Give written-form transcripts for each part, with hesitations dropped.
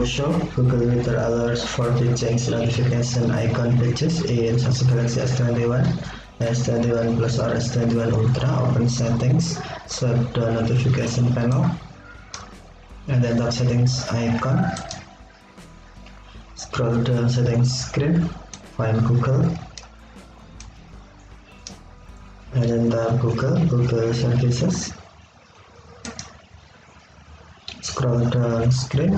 show Google Weather alerts for the change notification icon pages in Samsung Galaxy S21, S21 Plus or S21 Ultra. Open settings, swipe the notification panel, and then tap settings icon. Scroll down settings screen, find Google, and then tap Google services. Scroll down screen,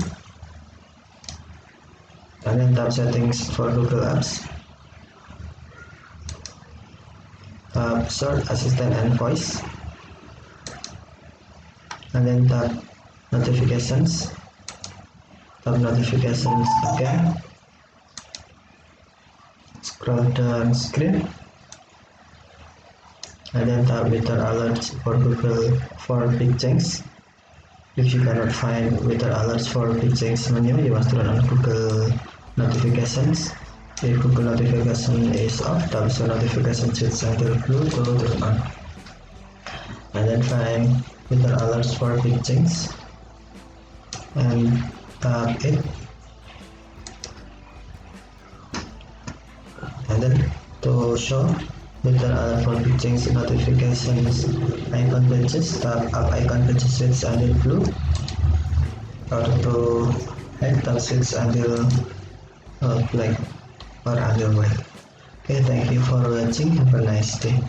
and then tap settings for Google Apps. Tap search, assistant and voice, and then tap notifications. Tap notifications again. Scroll down screen, and then tap weather alerts for Google for big change. If you cannot find weather alerts for big change menu, you must turn on Google notifications. If Google notification is off, tap the notification switch until blue to turn on, and then find weather alerts for big change and tap it, and then to show weather alert for big change notifications icon pages, tap up icon pages switch until blue, or to hide, tap switch until black or until white. Okay, thank you for watching. Have a nice day.